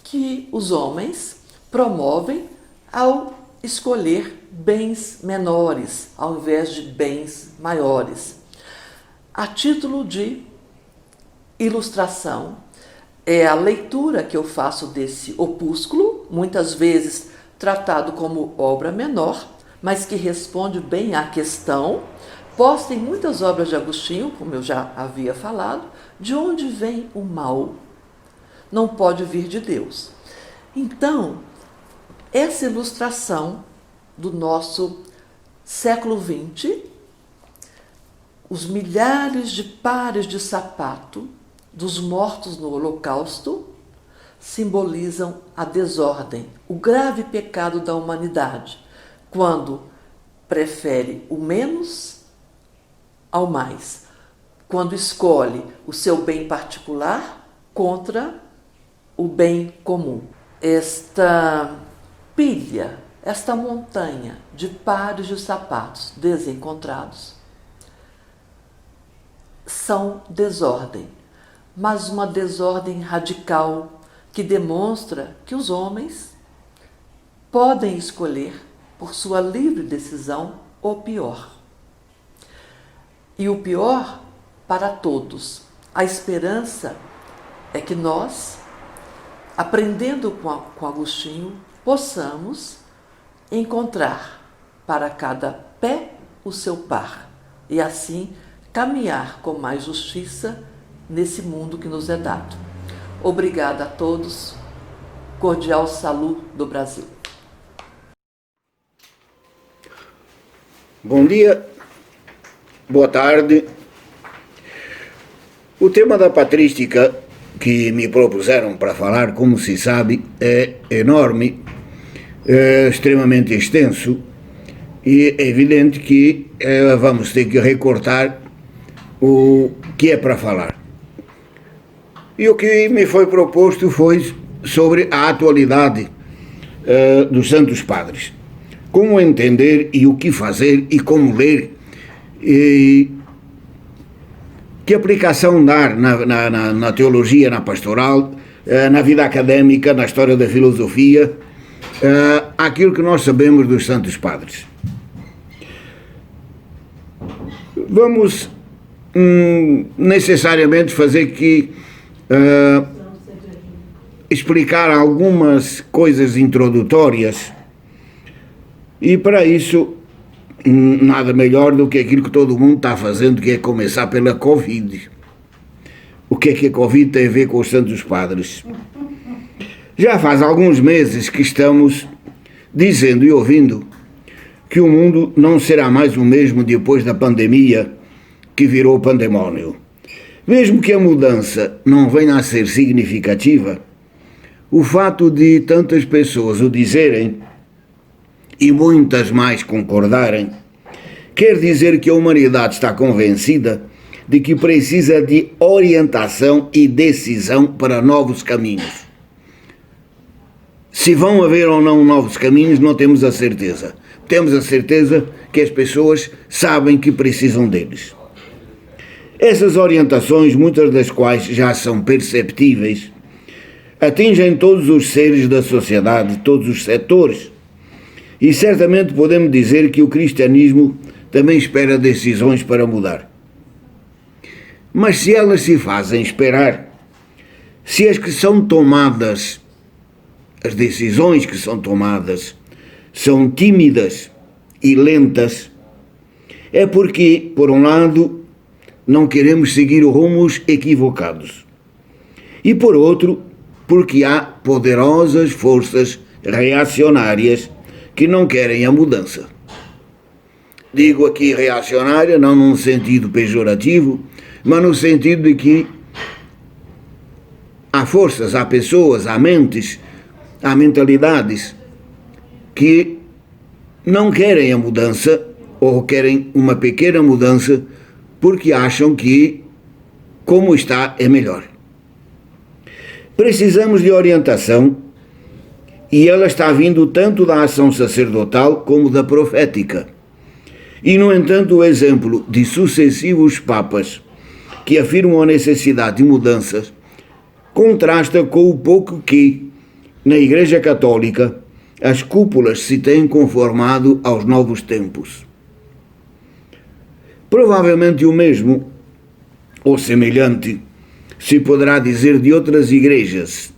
que os homens promovem ao escolher bens menores ao invés de bens maiores. A título de ilustração, é a leitura que eu faço desse opúsculo, muitas vezes tratado como obra menor, mas que responde bem à questão, posta em muitas obras de Agostinho, como eu já havia falado, de onde vem o mal? Não pode vir de Deus. Então, essa ilustração do nosso século XX, os milhares de pares de sapato dos mortos no Holocausto simbolizam a desordem, o grave pecado da humanidade, quando prefere o menos ao mais, quando escolhe o seu bem particular contra o bem comum. Esta pilha, esta montanha de pares de sapatos desencontrados são desordem, mas uma desordem radical que demonstra que os homens podem escolher, por sua livre decisão, o pior. E o pior para todos. A esperança é que nós, aprendendo com Agostinho, possamos encontrar para cada pé o seu par e assim caminhar com mais justiça nesse mundo que nos é dado. Obrigada a todos. Cordial saludo do Brasil. Bom dia, boa tarde. O tema da patrística que me propuseram para falar, como se sabe, é enorme, é extremamente extenso e é evidente que vamos ter que recortar o que é para falar. E o que me foi proposto foi sobre a atualidade dos Santos Padres. Como entender e o que fazer e como ler e que aplicação dar na teologia, na pastoral, na vida académica, na história da filosofia, aquilo que nós sabemos dos Santos Padres. Vamos necessariamente fazer que explicar algumas coisas introdutórias e para isso nada melhor do que aquilo que todo mundo está fazendo, que é começar pela Covid. O que é que a Covid tem a ver com os Santos Padres? Já faz alguns meses que estamos dizendo e ouvindo que o mundo não será mais o mesmo depois da pandemia que virou pandemônio. Mesmo que a mudança não venha a ser significativa, o fato de tantas pessoas o dizerem e muitas mais concordarem, quer dizer que a humanidade está convencida de que precisa de orientação e decisão para novos caminhos. Se vão haver ou não novos caminhos, não temos a certeza. Temos a certeza que as pessoas sabem que precisam deles. Essas orientações, muitas das quais já são perceptíveis, atingem todos os seres da sociedade, todos os setores, e certamente podemos dizer que o cristianismo também espera decisões para mudar. Mas se elas se fazem esperar, se as que são tomadas, as decisões que são tomadas, são tímidas e lentas, é porque, por um lado, não queremos seguir rumos equivocados. E por outro, porque há poderosas forças reacionárias que não querem a mudança. Digo aqui reacionária, não num sentido pejorativo, mas no sentido de que há forças, há pessoas, há mentes, há mentalidades que não querem a mudança ou querem uma pequena mudança porque acham que como está é melhor. Precisamos de orientação e ela está vindo tanto da ação sacerdotal como da profética. E, no entanto, o exemplo de sucessivos papas que afirmam a necessidade de mudanças contrasta com o pouco que, na Igreja Católica, as cúpulas se têm conformado aos novos tempos. Provavelmente o mesmo, ou semelhante, se poderá dizer de outras igrejas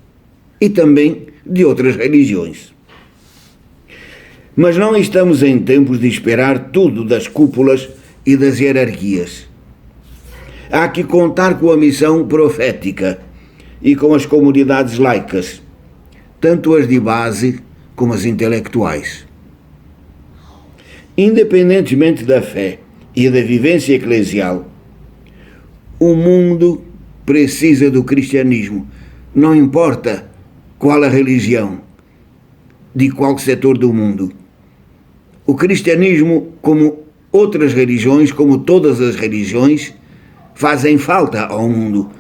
e também de outras religiões. Mas não estamos em tempos de esperar tudo das cúpulas e das hierarquias. Há que contar com a missão profética e com as comunidades laicas, tanto as de base como as intelectuais. Independentemente da fé e da vivência eclesial, o mundo precisa do cristianismo, não importa qual a religião, de qual setor do mundo. O cristianismo, como outras religiões, como todas as religiões, fazem falta ao mundo,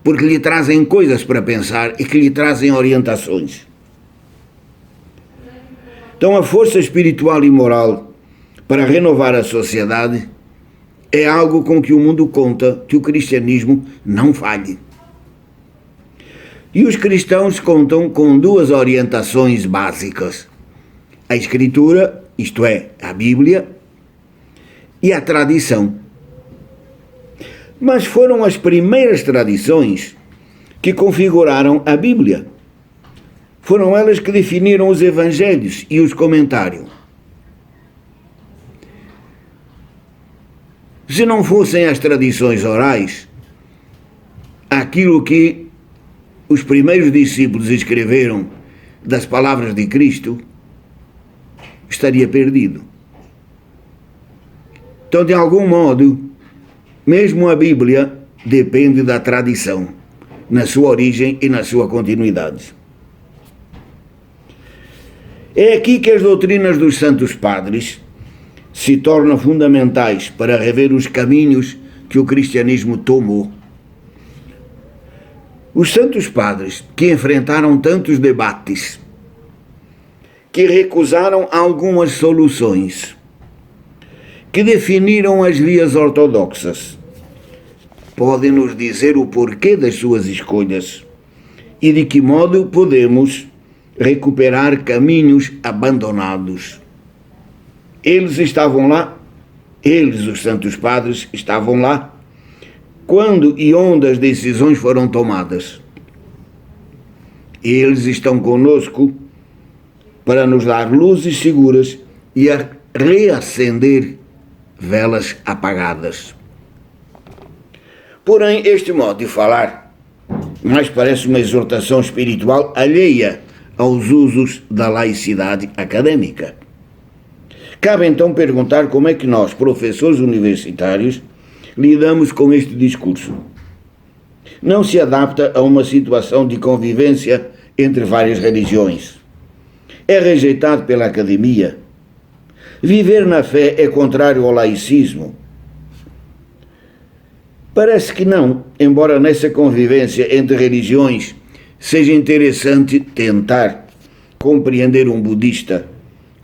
porque lhe trazem coisas para pensar e que lhe trazem orientações. Então a força espiritual e moral para renovar a sociedade é algo com que o mundo conta que o cristianismo não falhe. E os cristãos contam com duas orientações básicas: a Escritura, isto é, a Bíblia, e a tradição. Mas foram as primeiras tradições que configuraram a Bíblia. Foram elas que definiram os evangelhos e os comentários. Se não fossem as tradições orais, aquilo que os primeiros discípulos escreveram das palavras de Cristo estaria perdido. Então, de algum modo, mesmo a Bíblia depende da tradição, na sua origem e na sua continuidade. É aqui que as doutrinas dos Santos Padres se tornam fundamentais para rever os caminhos que o cristianismo tomou. Os Santos Padres, que enfrentaram tantos debates, que recusaram algumas soluções, que definiram as vias ortodoxas, podem nos dizer o porquê das suas escolhas e de que modo podemos recuperar caminhos abandonados. Eles estavam lá, os Santos Padres, estavam lá, quando e onde as decisões foram tomadas. Eles estão conosco para nos dar luzes seguras e a reacender velas apagadas. Porém, este modo de falar mais parece uma exortação espiritual alheia aos usos da laicidade acadêmica. Cabe então perguntar como é que nós, professores universitários, lidamos com este discurso. Não se adapta a uma situação de convivência entre várias religiões. É rejeitado pela academia. Viver na fé é contrário ao laicismo. Parece que não, embora nessa convivência entre religiões seja interessante tentar compreender um budista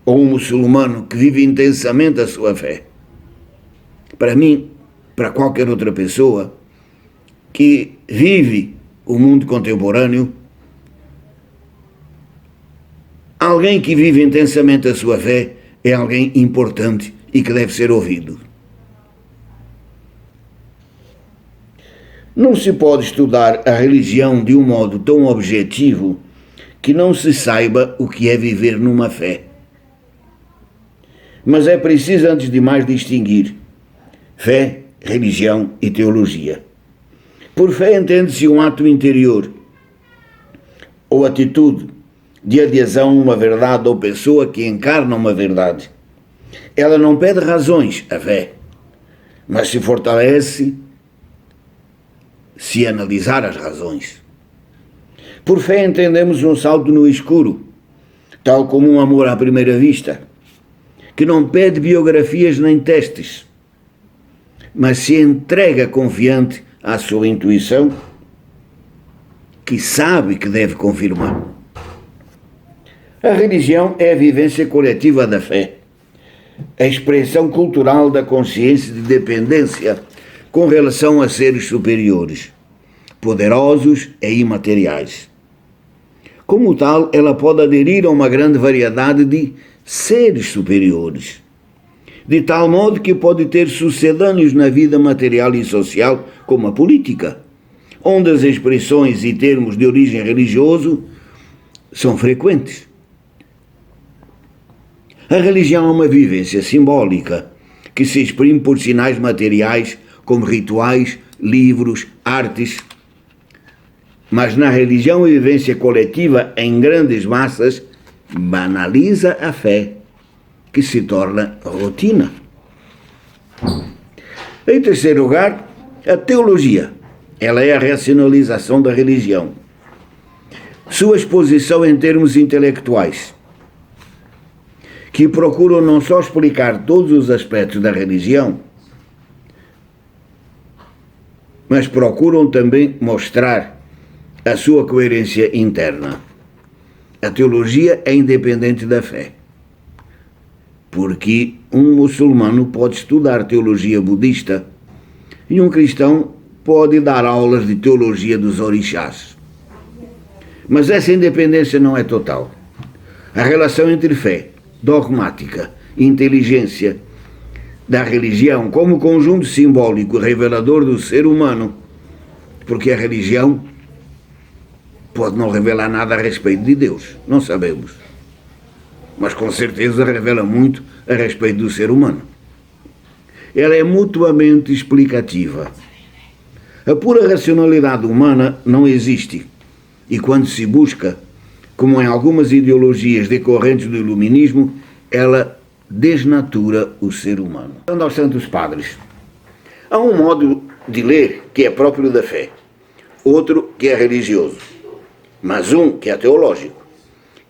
ou um muçulmano que vive intensamente a sua fé. Para mim, para qualquer outra pessoa que vive o mundo contemporâneo, alguém que vive intensamente a sua fé é alguém importante e que deve ser ouvido. Não se pode estudar a religião de um modo tão objetivo que não se saiba o que é viver numa fé. Mas é preciso, antes de mais, distinguir fé, religião e teologia. Por fé entende-se um ato interior ou atitude de adesão a uma verdade ou pessoa que encarna uma verdade. Ela não pede razões, a fé, mas se fortalece se analisar as razões. Por fé entendemos um salto no escuro, tal como um amor à primeira vista, que não pede biografias nem testes, mas se entrega confiante à sua intuição, que sabe que deve confirmar. A religião é a vivência coletiva da fé, a expressão cultural da consciência de dependência com relação a seres superiores, poderosos e imateriais. Como tal, ela pode aderir a uma grande variedade de seres superiores, de tal modo que pode ter sucedâneos na vida material e social, como a política, onde as expressões e termos de origem religioso são frequentes. A religião é uma vivência simbólica que se exprime por sinais materiais como rituais, livros, artes. Mas na religião a vivência coletiva em grandes massas banaliza a fé, que se torna rotina. Em terceiro lugar, a teologia. Ela é a racionalização da religião. Sua exposição em termos intelectuais, que procuram não só explicar todos os aspectos da religião, mas procuram também mostrar a sua coerência interna. A teologia é independente da fé, porque um muçulmano pode estudar teologia budista e um cristão pode dar aulas de teologia dos orixás. Mas essa independência não é total. A relação entre fé, dogmática e inteligência da religião como conjunto simbólico revelador do ser humano, porque a religião pode não revelar nada a respeito de Deus, não sabemos, mas com certeza revela muito a respeito do ser humano. Ela é mutuamente explicativa. A pura racionalidade humana não existe, e quando se busca, como em algumas ideologias decorrentes do iluminismo, ela desnatura o ser humano. Quando aos Santos Padres, há um modo de ler que é próprio da fé, outro que é religioso, mas um que é teológico.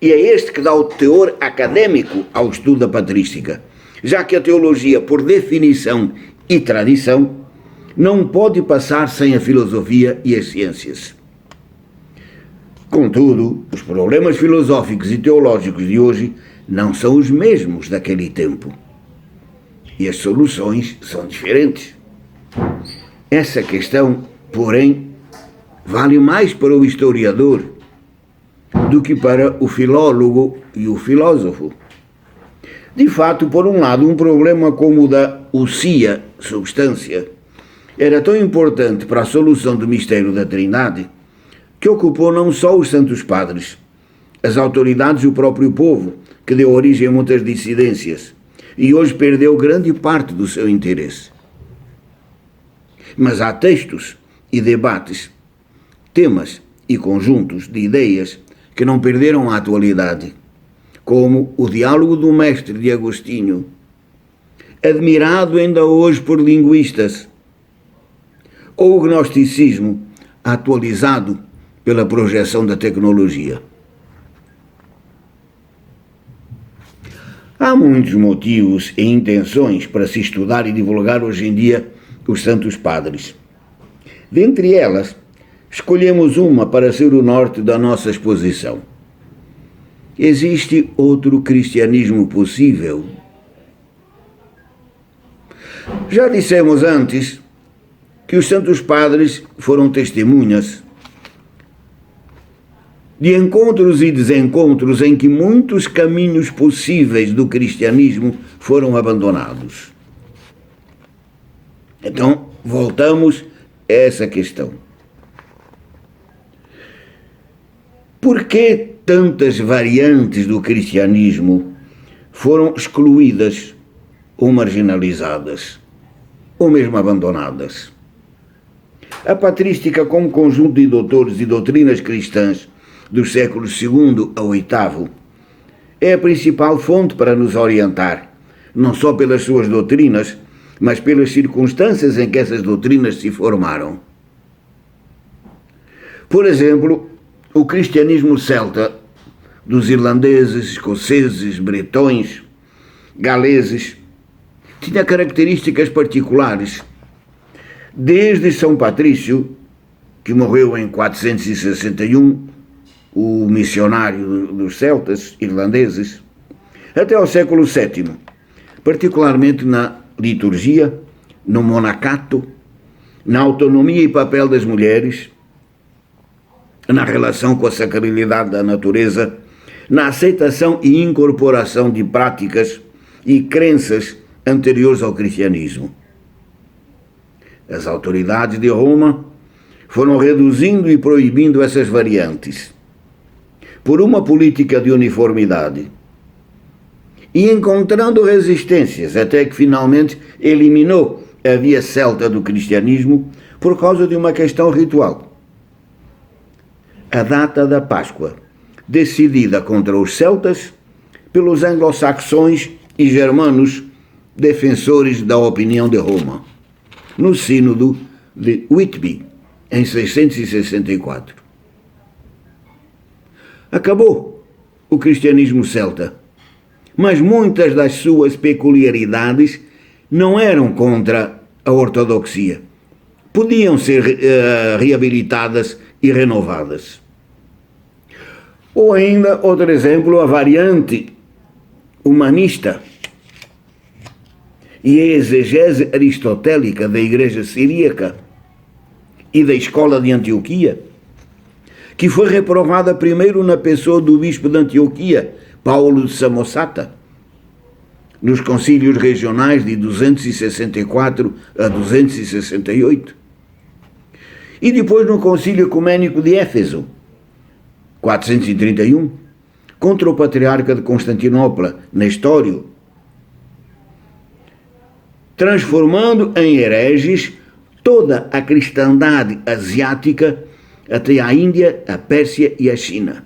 E é este que dá o teor académico ao estudo da patrística, já que a teologia, por definição e tradição, não pode passar sem a filosofia e as ciências. Contudo, os problemas filosóficos e teológicos de hoje não são os mesmos daquele tempo. E as soluções são diferentes. Essa questão, porém, vale mais para o historiador do que para o filólogo e o filósofo. De fato, por um lado, um problema como o da ousia, substância, era tão importante para a solução do mistério da Trindade que ocupou não só os Santos Padres, as autoridades e o próprio povo, que deu origem a muitas dissidências e hoje perdeu grande parte do seu interesse. Mas há textos e debates, temas e conjuntos de ideias que não perderam a atualidade, como o Diálogo do Mestre de Agostinho, admirado ainda hoje por linguistas, ou o gnosticismo, atualizado pela projeção da tecnologia. Há muitos motivos e intenções para se estudar e divulgar hoje em dia os Santos Padres. Dentre elas, escolhemos uma para ser o norte da nossa exposição. Existe outro cristianismo possível? Já dissemos antes que os Santos Padres foram testemunhas de encontros e desencontros em que muitos caminhos possíveis do cristianismo foram abandonados. Então, voltamos a essa questão. Por que tantas variantes do cristianismo foram excluídas ou marginalizadas, ou mesmo abandonadas? A patrística, como conjunto de doutores e doutrinas cristãs dos séculos II a VIII, é a principal fonte para nos orientar, não só pelas suas doutrinas, mas pelas circunstâncias em que essas doutrinas se formaram. Por exemplo, o cristianismo celta, dos irlandeses, escoceses, bretões, galeses, tinha características particulares. Desde São Patrício, que morreu em 461, o missionário dos celtas irlandeses, até ao século VII, particularmente na liturgia, no monacato, na autonomia e papel das mulheres, na relação com a sacralidade da natureza, na aceitação e incorporação de práticas e crenças anteriores ao cristianismo. As autoridades de Roma foram reduzindo e proibindo essas variantes por uma política de uniformidade e encontrando resistências até que finalmente eliminou a via celta do cristianismo por causa de uma questão ritual. A data da Páscoa, decidida contra os celtas pelos anglo-saxões e germanos defensores da opinião de Roma, no sínodo de Whitby, em 664. Acabou o cristianismo celta, mas muitas das suas peculiaridades não eram contra a ortodoxia. Podiam ser reabilitadas e renovadas. Ou ainda, outro exemplo, a variante humanista e a exegese aristotélica da Igreja Siríaca e da Escola de Antioquia, que foi reprovada primeiro na pessoa do bispo de Antioquia, Paulo de Samosata, nos concílios regionais de 264 a 268, e depois no concílio ecumênico de Éfeso, 431, contra o patriarca de Constantinopla, Nestório, transformando em hereges toda a cristandade asiática até a Índia, a Pérsia e a China.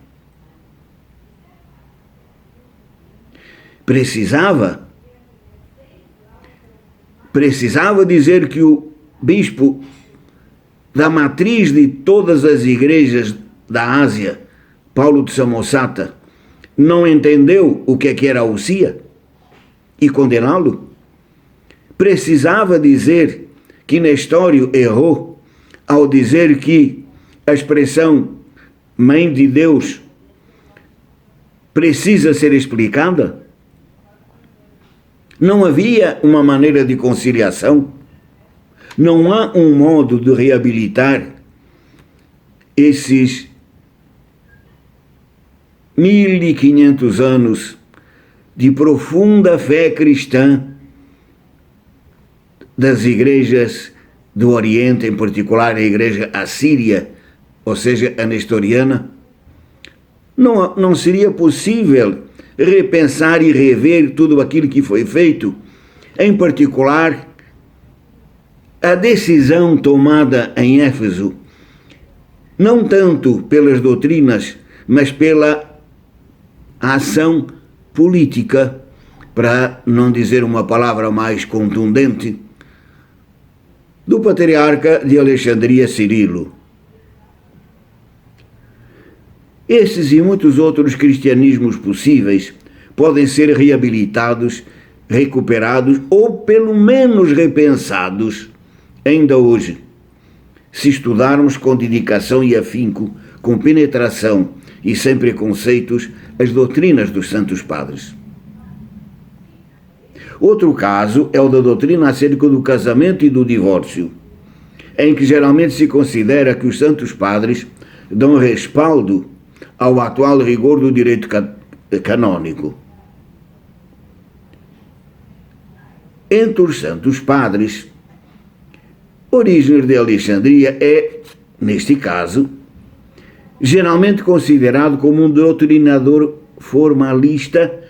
Precisava dizer que o bispo da matriz de todas as igrejas da Ásia, Paulo de Samosata, não entendeu o que era a ousia e condená-lo? Precisava dizer que Nestório errou ao dizer que a expressão Mãe de Deus precisa ser explicada? Não havia uma maneira de conciliação? Não há um modo de reabilitar esses 1500 anos de profunda fé cristã das igrejas do Oriente, em particular a igreja assíria, ou seja, a nestoriana? Não seria possível repensar e rever tudo aquilo que foi feito, em particular a decisão tomada em Éfeso, não tanto pelas doutrinas, mas pela ação política, para não dizer uma palavra mais contundente, do patriarca de Alexandria, Cirilo. Esses e muitos outros cristianismos possíveis podem ser reabilitados, recuperados ou pelo menos repensados ainda hoje, se estudarmos com dedicação e afinco, com penetração e sem preconceitos, as doutrinas dos Santos Padres. Outro caso é o da doutrina acerca do casamento e do divórcio, em que geralmente se considera que os Santos Padres dão respaldo ao atual rigor do direito canônico. Entre os santos padres, Orígenes de Alexandria é, neste caso, geralmente considerado como um doutrinador formalista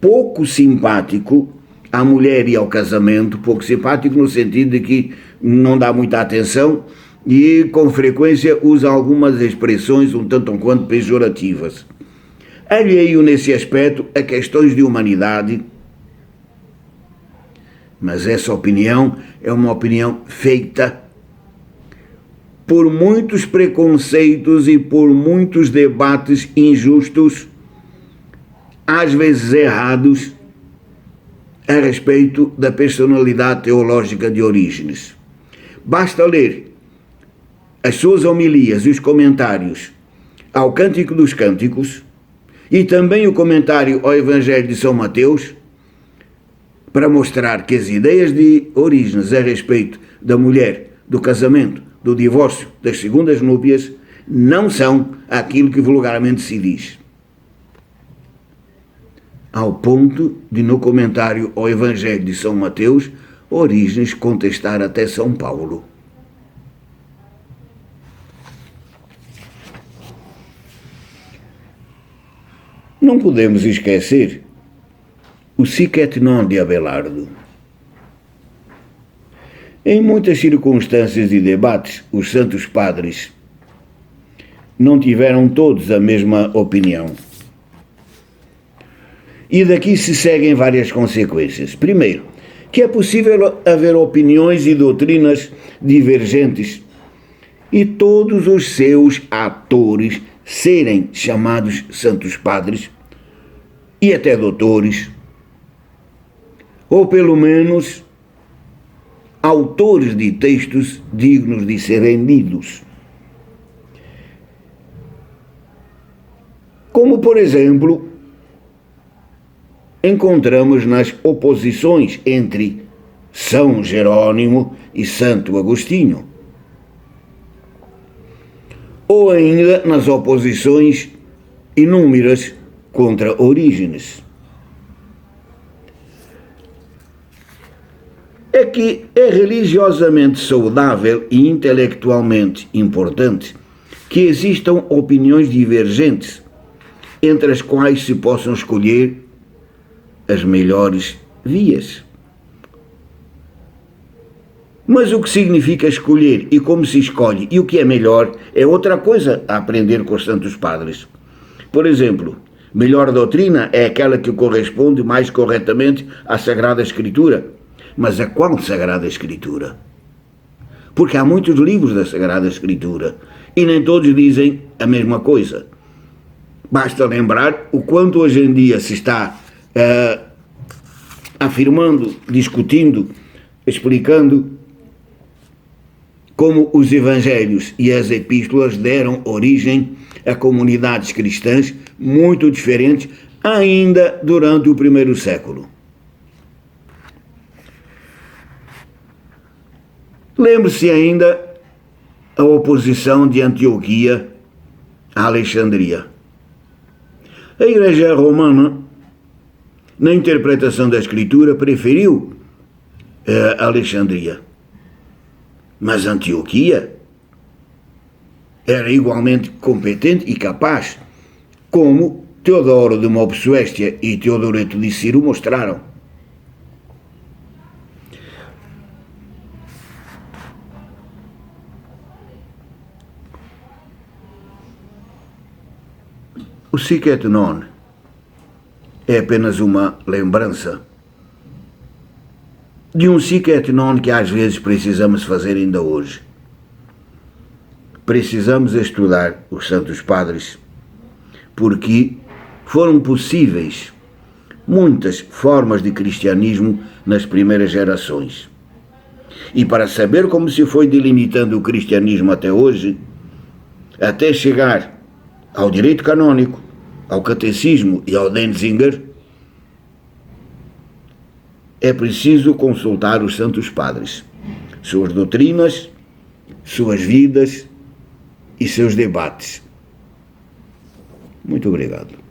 pouco simpático à mulher e ao casamento, pouco simpático no sentido de que não dá muita atenção e, com frequência, usa algumas expressões um tanto ou quanto pejorativas. Alheio nesse aspecto a questões de humanidade, mas essa opinião é uma opinião feita por muitos preconceitos e por muitos debates injustos, às vezes errados, a respeito da personalidade teológica de Orígenes. Basta ler as suas homilias e os comentários ao Cântico dos Cânticos e também o comentário ao Evangelho de São Mateus para mostrar que as ideias de Orígenes a respeito da mulher, do casamento, do divórcio, das segundas núpcias, não são aquilo que vulgarmente se diz. Ao ponto de, no comentário ao Evangelho de São Mateus, Orígenes contestar até São Paulo. Não podemos esquecer o sic et non de Abelardo. Em muitas circunstâncias e debates, os santos padres não tiveram todos a mesma opinião. E daqui se seguem várias consequências. Primeiro, que é possível haver opiniões e doutrinas divergentes e todos os seus atores serem chamados santos padres e até doutores, ou pelo menos autores de textos dignos de serem lidos. Como, por exemplo, encontramos nas oposições entre São Jerônimo e Santo Agostinho, ou ainda nas oposições inúmeras contra Orígenes. É que é religiosamente saudável e intelectualmente importante que existam opiniões divergentes, entre as quais se possam escolher as melhores vias. Mas o que significa escolher e como se escolhe e o que é melhor é outra coisa a aprender com os santos padres. Por exemplo, melhor doutrina é aquela que corresponde mais corretamente à Sagrada Escritura. Mas a qual Sagrada Escritura? Porque há muitos livros da Sagrada Escritura e nem todos dizem a mesma coisa. Basta lembrar o quanto hoje em dia se está afirmando, discutindo, explicando como os Evangelhos e as Epístolas deram origem a comunidades cristãs muito diferentes ainda durante o primeiro século. Lembre-se ainda a oposição de Antioquia a Alexandria. A Igreja Romana, na interpretação da Escritura, preferiu Alexandria. Mas Antioquia era igualmente competente e capaz, como Teodoro de Mopsuestia e Teodoreto de Ciro mostraram. O sic et non é apenas uma lembrança de um sic et non que às vezes precisamos fazer ainda hoje. Precisamos estudar os santos padres porque foram possíveis muitas formas de cristianismo nas primeiras gerações. E para saber como se foi delimitando o cristianismo até hoje, até chegar ao direito canônico, ao catecismo e ao Denzinger, é preciso consultar os santos padres, suas doutrinas, suas vidas e seus debates. Muito obrigado.